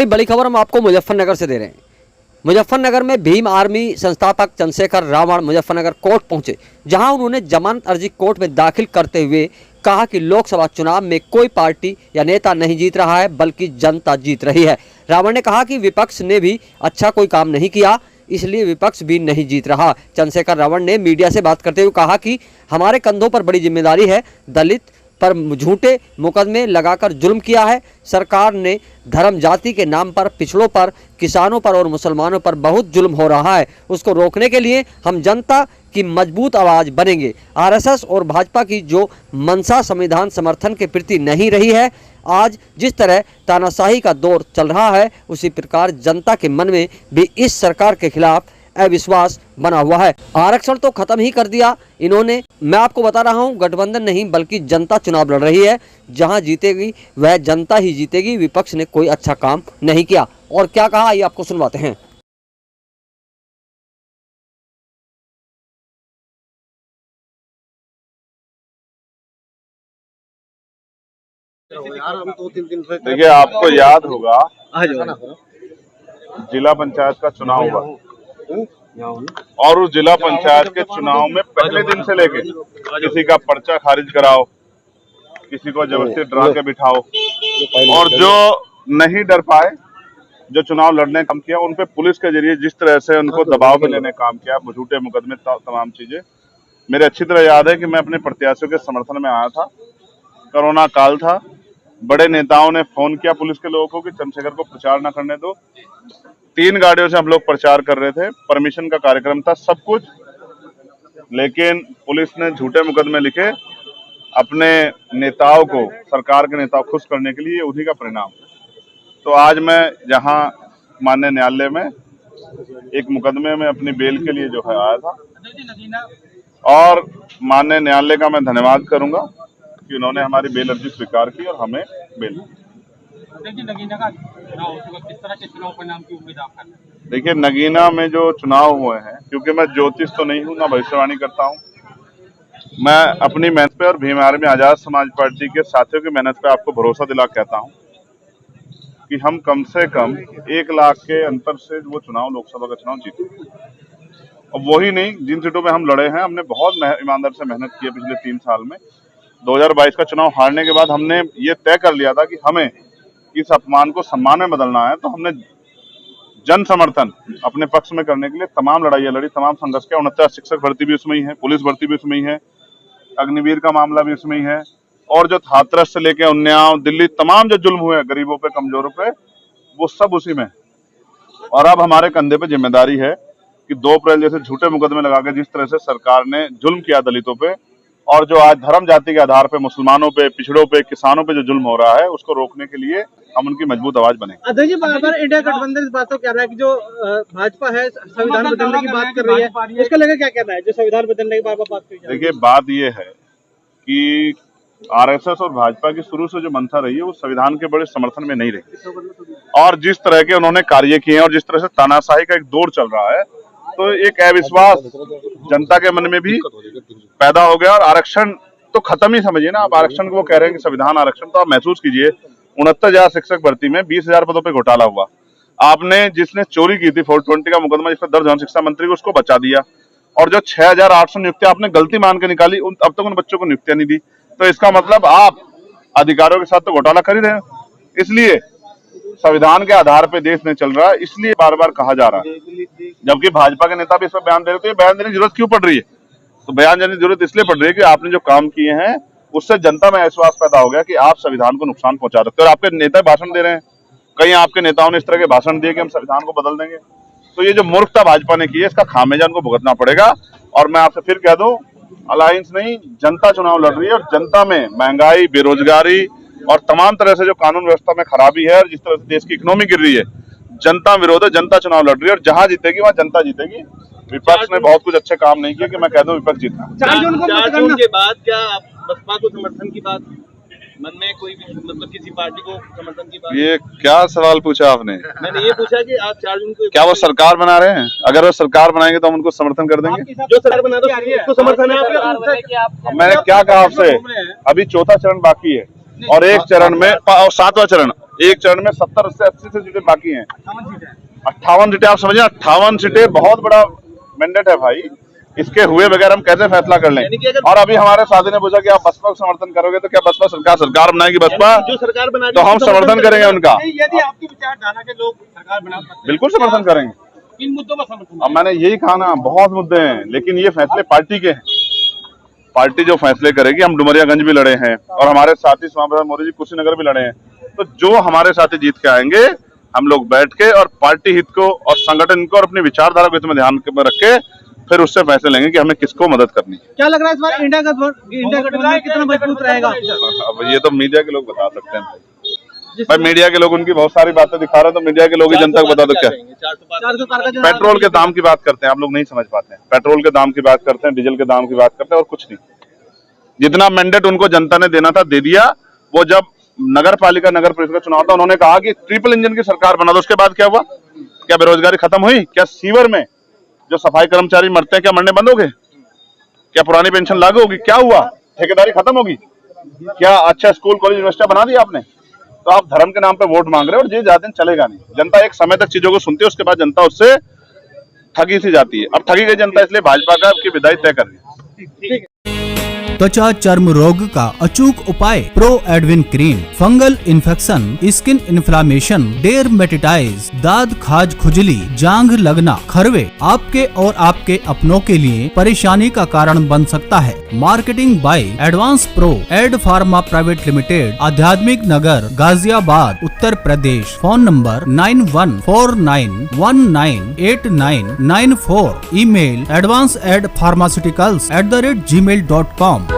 अगली बड़ी खबर हम आपको मुजफ्फरनगर से दे रहे हैं। मुजफ्फरनगर में भीम आर्मी संस्थापक चंद्रशेखर रावण मुजफ्फरनगर कोर्ट पहुंचे, जहां उन्होंने जमानत अर्जी कोर्ट में दाखिल करते हुए कहा कि लोकसभा चुनाव में कोई पार्टी या नेता नहीं जीत रहा है, बल्कि जनता जीत रही है। रावण ने कहा कि विपक्ष ने भी अच्छा कोई काम नहीं किया, इसलिए विपक्ष भी नहीं जीत रहा। चंद्रशेखर रावण ने मीडिया से बात करते हुए कहा कि हमारे कंधों पर बड़ी जिम्मेदारी है, दलित पर झूठे मुकदमे लगाकर जुल्म किया है। सरकार ने धर्म जाति के नाम पर पिछड़ों पर, किसानों पर और मुसलमानों पर बहुत जुल्म हो रहा है। उसको रोकने के लिए हम जनता की मजबूत आवाज बनेंगे। आरएसएस और भाजपा की जो मंशा संविधान समर्थन के प्रति नहीं रही है, आज जिस तरह तानाशाही का दौर चल रहा है, उसी प्रकार जनता के मन में भी इस सरकार के खिलाफ अविश्वास बना हुआ है। आरक्षण तो खत्म ही कर दिया इन्होंने। मैं आपको बता रहा हूं, गठबंधन नहीं बल्कि जनता चुनाव लड़ रही है। जहां जीतेगी वह जनता ही जीतेगी। विपक्ष ने कोई अच्छा काम नहीं किया। और क्या कहा, ये आपको सुनवाते हैं। देखिए, आपको याद होगा जिला पंचायत का चुनाव हुआ और उस जिला पंचायत के चुनाव में पहले दिन से लेके किसी का पर्चा खारिज कराओ, किसी को जबरदस्ती डरा के बिठाओ, और जो नहीं डर पाए, जो चुनाव लड़ने काम किया, उन पे पुलिस के जरिए जिस तरह से उनको दबाव में लेने काम किया, झूठे मुकदमे, तमाम चीजें मेरे अच्छी तरह याद है कि मैं अपने प्रत्याशियों के समर्थन में आया था। कोरोना काल था, बड़े नेताओं ने फोन किया पुलिस के लोगों को कि चंद्रशेखर को प्रचार न करने दो। 3 गाड़ियों से हम लोग प्रचार कर रहे थे, परमिशन का कार्यक्रम था, सब कुछ, लेकिन पुलिस ने झूठे मुकदमे लिखे अपने नेताओं को, सरकार के नेताओं को खुश करने के लिए। उन्हीं का परिणाम। तो आज मैं जहां माननीय न्यायालय में एक मुकदमे में अपनी बेल के लिए जो है आया था, और माननीय न्यायालय का मैं धन्यवाद करूंगा कि उन्होंने हमारी बेल अर्जी स्वीकार की और हमें बेल। देखिए, नगीना में जो चुनाव हुए हैं, क्योंकि मैं ज्योतिष तो नहीं हूँ, ना भविष्यवाणी करता हूँ, मैं अपनी मेहनत पे और भीम आर्मी आजाद समाज पार्टी के साथियों की मेहनत पे आपको भरोसा दिला कहता हूँ कि हम कम से कम 1 लाख के अंतर से वो चुनाव, लोकसभा का चुनाव जीते। और वही नहीं, जिन सीटों पे हम लड़े हैं, हमने बहुत ईमानदार से मेहनत की है पिछले 3 साल में। 2022 का चुनाव हारने के बाद हमने ये तय कर लिया था कि हमें इस अपमान को सम्मान में बदलना है। तो हमने जन समर्थन अपने पक्ष में करने के लिए तमाम लड़ाइयाँ लड़ी, तमाम संघर्ष किया। 49 शिक्षक भर्ती भी उसमें ही है, पुलिस भर्ती भी उसमें ही है, अग्निवीर का मामला भी उसमें ही है, और जो हाथरस से लेके उन्नाव, दिल्ली, तमाम जो जुल्म हुए गरीबों पे, कमजोरों पे, वो सब उसी में। और अब हमारे कंधे पे जिम्मेदारी है कि 2 अप्रैल जैसे झूठे मुकदमे लगा के जिस तरह से सरकार ने जुल्म किया दलितों पे, और जो आज धर्म जाति के आधार पे मुसलमानों पे, पिछड़ों पे, किसानों पे जो जुल्म हो रहा है, उसको रोकने के लिए हम उनकी मजबूत आवाज बने। अध्यक्ष जी, बार-बार इंडिया गठबंधन इस बात को कह रहा है कि जो भाजपा है संविधान बदलने की बात कर रही है, उसको लेकर क्या कहना है, जो संविधान बदलने की बार-बार बात कर रही है? देखिए, बात ये है कि आरएसएस और भाजपा की शुरू से जो मंशा रही है, वो संविधान के बड़े समर्थन में नहीं रही, और जिस तरह के उन्होंने कार्य किए हैं और जिस तरह से तानाशाही का एक दौर चल रहा है, तो एक अविश्वास जनता के मन में भी पैदा हो गया। और आरक्षण तो खत्म ही समझिए ना, आप आरक्षण को वो कह रहे हैं कि संविधान आरक्षण, तो आप महसूस कीजिए 69,000 शिक्षक भर्ती में 20,000 पदों पे घोटाला हुआ। आपने जिसने चोरी की थी 420 का मुकदमा जिस पर दर्ज हुआ शिक्षा मंत्री को, उसको बचा दिया, और जो 6,800 नियुक्तियां आपने गलती मान के निकाली, अब तक उन बच्चों को नियुक्तियां नहीं दी। तो इसका मतलब आप अधिकारियों के साथ तो घोटाला कर ही रहे हैं। इसलिए संविधान के आधार पे देश नहीं चल रहा है, इसलिए बार बार कहा जा रहा है। जबकि भाजपा के नेता भी इस पर बयान दे रहे थे, बयान देने की जरूरत क्यों पड़ रही है? तो बयान देने की जरूरत इसलिए पड़ रही है कि आपने जो काम किए हैं उससे जनता में विश्वास पैदा हो गया कि आप संविधान को नुकसान पहुंचा सकते हैं। और आपके नेता भाषण दे रहे हैं, कई आपके नेताओं ने इस तरह के भाषण दिए कि हम संविधान को बदल देंगे। तो ये जो मूर्खता भाजपा ने की है, इसका खामियाजा उनको भुगतना पड़ेगा। और मैं आपसे फिर कह दूं, अलायंस नहीं, जनता चुनाव लड़ रही है, और जनता में महंगाई, बेरोजगारी और तमाम तरह से जो कानून व्यवस्था में खराबी है, और जिस तरह से देश की इकोनॉमी गिर रही है, जनता विरोध है, जनता चुनाव लड़ रही है, और जहां जीतेगी वहां जनता जीतेगी। विपक्ष ने बहुत कुछ अच्छे काम नहीं किए कि मैं कह दूं विपक्ष जीतना। 4 जून के बाद क्या आप बसपा को समर्थन की बात मन में कोई भी, मतलब किसी पार्टी को समर्थन की बात? ये क्या सवाल पूछा आपने? मैंने ये पूछा कि आप 4 जून को क्या वो सरकार बना रहे हैं? अगर वो सरकार बनाएंगे तो हम उनको समर्थन कर देंगे। जो सरकार बना रहे हैं उसको समर्थन है आपका? मैंने क्या कहा आपसे, अभी 4था चरण बाकी है, और एक चरण में, और 7वां चरण एक चरण में 70 से 80 से सीटें बाकी हैं। 58 सीटें, आप समझिए 58 सीटें बहुत बड़ा मैंडेट है भाई। इसके हुए बगैर हम कैसे फैसला कर लें? और अभी हमारे साथी ने पूछा कि आप बसपा को समर्थन करोगे तो क्या बसपा सरकार बनाएगी बसपा? जो सरकार बना तो हम समर्थन करेंगे उनका, यदि आपकी विचारधारा के लोग सरकार बना सकते हैं, बिल्कुल समर्थन करेंगे। इन मुद्दों पर समर्थन। अब मैंने यही कहा ना, बहुत मुद्दे हैं, लेकिन ये फैसले पार्टी के हैं। पार्टी जो फैसले करेगी, हम डुमरियागंज भी लड़े हैं और हमारे साथी स्वामी प्रसाद मौर्य जी कुशीनगर भी लड़े हैं, तो जो हमारे साथी जीत के आएंगे, हम लोग बैठ के और पार्टी हित को और संगठन को और अपनी विचारधारा को इसमें ध्यान में रख के फिर उससे फैसले लेंगे कि हमें किसको मदद करनी है। क्या लग रहा है इस बार इंडिया गठबंधन कितना मजबूत रहेगा? अब ये तो मीडिया के लोग बता सकते हैं भाई, मीडिया के लोग उनकी बहुत सारी बातें दिखा रहे हैं, तो मीडिया के लोग ही जनता को बता दो क्या। 400 पार का जो पेट्रोल के दाम की बात करते हैं, आप लोग नहीं समझ पाते हैं। पेट्रोल के दाम की बात करते हैं, डीजल के दाम की बात करते हैं और कुछ नहीं। जितना मैंडेट उनको जनता ने देना था दे दिया। वो जब नगर पालिका नगर परिषद का चुनाव था, उन्होंने कहा कि ट्रिपल इंजन की सरकार बना दो। उसके बाद क्या हुआ? क्या बेरोजगारी खत्म हुई? क्या सीवर में जो सफाई कर्मचारी मरते हैं क्या मरने बंद हो गए? क्या पुरानी पेंशन लागू होगी? क्या हुआ? ठेकेदारी खत्म होगी? क्या अच्छा स्कूल कॉलेज यूनिवर्सिटी बना दिया आपने? तो आप धर्म के नाम पे वोट मांग रहे हो और ये ज्यादा दिन चलेगा नहीं। जनता एक समय तक चीजों को सुनती है, उसके बाद जनता उससे ठगी सी जाती है। अब ठगी गई जनता, इसलिए भाजपा का आपकी विदाई तय कर रही है। त्वचा चर्म रोग का अचूक उपाय Pro Edwin cream. Fungal infection, skin inflammation, dermatitis, दाद खाज खुजली, जांघ लगना, खरवे आपके और आपके अपनों के लिए परेशानी का कारण बन सकता है। Marketing by Advance Pro Ed Pharma Private Limited, Adhyatmik Nagar, Ghaziabad, Uttar Pradesh. Phone number 9149198994। Email advancedpharmaceuticals@gmail.com।